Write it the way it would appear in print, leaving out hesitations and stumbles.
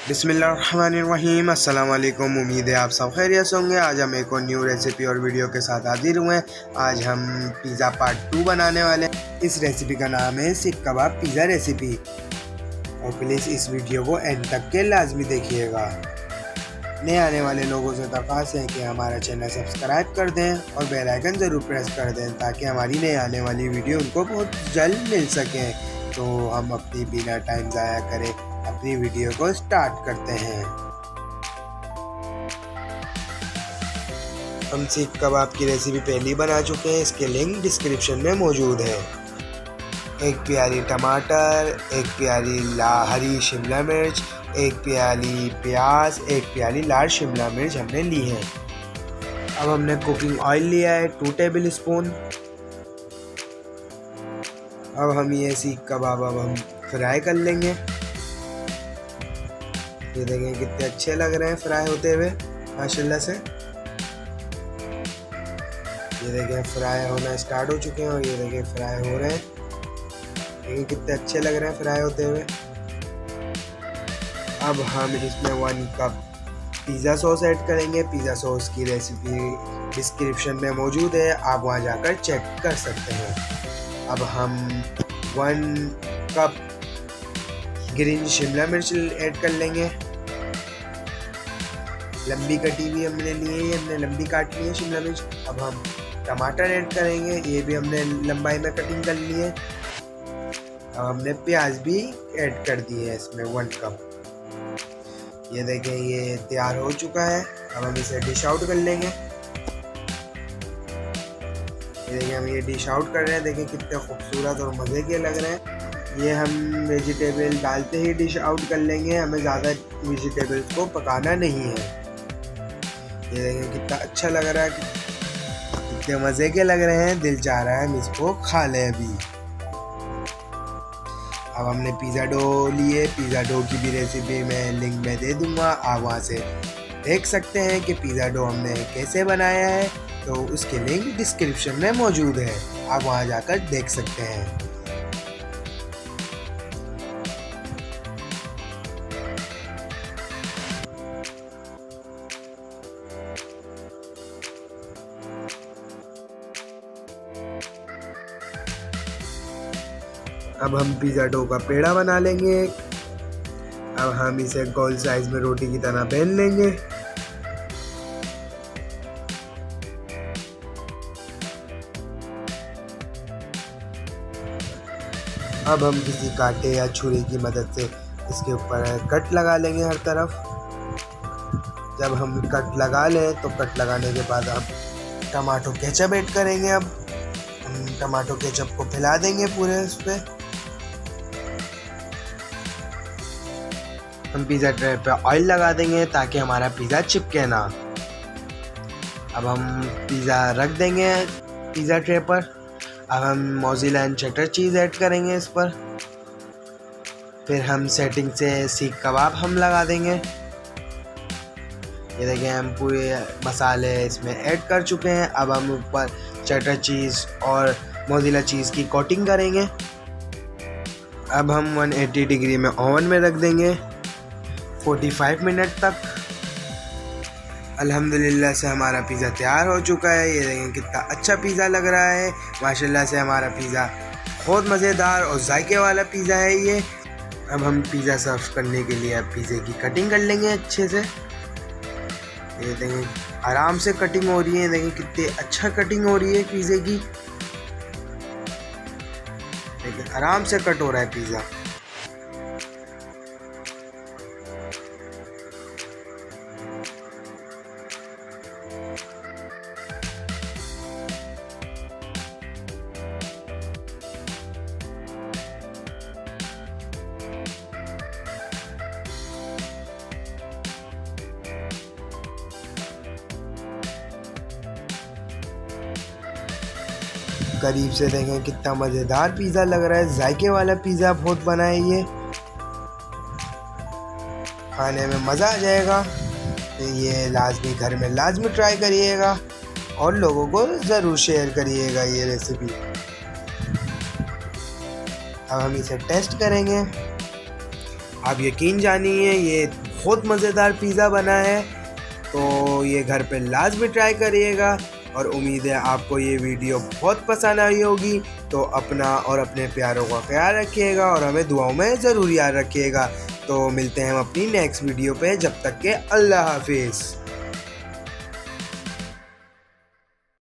बिस्मिल्लाहिर्रहमानिर्रहीम। अस्सलाम वालेकुम। उम्मीद है आप सब खैरियत से होंगे। आज हम एक और न्यू रेसिपी और वीडियो के साथ हाजिर हुए हैं। आज हम पिज़्ज़ा पार्ट 2 बनाने वाले हैं। इस रेसिपी का नाम है सीख कबाब पिज़्ज़ा रेसिपी। और प्लीज़ इस वीडियो को एंड तक के लाजमी देखिएगा। नए आने वाले लोगों से दरख्वास्त है कि हमारा चैनल सब्सक्राइब कर दें और बेल आइकन ज़रूर प्रेस कर दें ताकि हमारी नए आने वाली वीडियो उनको बहुत जल्द मिल सके। तो हम अपनी बिना टाइम ज़ाया करें अपनी वीडियो को स्टार्ट करते हैं। हम सीख कबाब की रेसिपी पहले बना चुके हैं, इसके लिंक डिस्क्रिप्शन में मौजूद है। एक प्याली टमाटर, एक प्याली हरी शिमला मिर्च, एक प्याली प्याज, एक प्याली लाल शिमला मिर्च हमने ली है। अब हमने कुकिंग ऑयल लिया है 2 टेबल स्पून। अब हम ये सीख कबाब अब हम फ्राई कर लेंगे। ये देखें कितने अच्छे लग रहे हैं फ्राई होते हुए माशाल्लाह से। ये देखें फ्राई होना स्टार्ट हो चुके हैं और ये देखें फ्राई हो रहे हैं। देखिए कितने अच्छे लग रहे हैं फ्राई होते हुए। अब हम इसमें 1 कप पिज़्ज़ा सॉस ऐड करेंगे। पिज़्ज़ा सॉस की रेसिपी डिस्क्रिप्शन में मौजूद है, आप वहां जाकर चेक कर सकते हैं। अब हम 1 कप ग्रीन शिमला मिर्च ऐड कर लेंगे। लंबी कटी हुई हमने ली है, हमने लंबी काट ली है शिमला मिर्च। अब हम टमाटर ऐड करेंगे, ये भी हमने लंबाई में कटिंग कर ली है। अब हमने प्याज भी ऐड कर दी है इसमें 1 कप। ये देखें ये तैयार हो चुका है। अब हम इसे डिश आउट कर लेंगे। ये देखें हम ये डिश आउट कर रहे हैं। देखें कितने खूबसूरत और मज़े के लग रहे हैं। ये हम वेजिटेबल डालते ही डिश आउट कर लेंगे, हमें ज़्यादा वेजिटेबल्स को पकाना नहीं है। ये देखें कितना अच्छा लग रहा है, कितने मज़े के लग रहे हैं, दिल चाह रहा है हम इसको खा लें अभी। अब हमने पिज़्ज़ा डो लिए। पिज़्ज़ा डो की भी रेसिपी मैं लिंक में दे दूँगा, आप वहाँ से देख सकते हैं कि पिज़्ज़ा डो हमने कैसे बनाया है। तो उसकी लिंक डिस्क्रिप्शन में मौजूद है, आप वहाँ जाकर देख सकते हैं। अब हम पिज़्ज़ा डो का पेड़ा बना लेंगे। अब हम इसे गोल साइज में रोटी की तरह बेल लेंगे। अब हम किसी कांटे या छुरी की मदद से इसके ऊपर कट लगा लेंगे हर तरफ। जब हम कट लगा लें तो कट लगाने के बाद हम टमाटो केचप ऐड करेंगे। अब हम टमाटो केचप को फैला देंगे पूरे उस पर। हम पिज़्ज़ा ट्रे पे ऑयल लगा देंगे ताकि हमारा पिज़्ज़ा चिपके ना। अब हम पिज़्ज़ा रख देंगे पिज़्ज़ा ट्रे पर। अब हम mozzarella and cheddar cheese add करेंगे इस पर। फिर हम सेटिंग से सीख कबाब हम लगा देंगे। ये देखें हम पूरे मसाले इसमें ऐड कर चुके हैं। अब हम ऊपर चेडर चीज़ और मोज़रेला चीज़ की कोटिंग करेंगे। अब हम 180 डिग्री में ओवन में रख देंगे 45 मिनट तक। अल्हम्दुलिल्लाह से हमारा पिज़्ज़ा तैयार हो चुका है। ये देखें कितना अच्छा पिज़्ज़ा लग रहा है माशाल्लाह से। हमारा पिज़्ज़ा बहुत मज़ेदार और जायके वाला पिज़्ज़ा है ये। अब हम पिज़्ज़ा सर्व करने के लिए अब पिज़्ज़े की कटिंग कर लेंगे अच्छे से। ये देखें आराम से कटिंग हो रही है। देखें कितनी अच्छा कटिंग हो रही है पिज़्ज़े की। देखें आराम से कट हो रहा है पिज़्ज़ा। करीब से देखें कितना मज़ेदार पिज़्ज़ा लग रहा है, जायके वाला पिज़्ज़ा बहुत बना है ये, खाने में मज़ा आ जाएगा। तो ये लाजमी घर में लाजमी ट्राई करिएगा और लोगों को ज़रूर शेयर करिएगा ये रेसिपी। अब हम इसे टेस्ट करेंगे। आप यकीन जानिए ये बहुत मज़ेदार पिज़्ज़ा बना है। तो ये घर पे लाजमी ट्राई करिएगा और उम्मीद है आपको ये वीडियो बहुत पसंद आई होगी। तो अपना और अपने प्यारों का ख्याल रखिएगा और हमें दुआओं में ज़रूर याद रखिएगा। तो मिलते हैं हम अपनी नेक्स्ट वीडियो पे, जब तक के अल्लाह हाफिज़।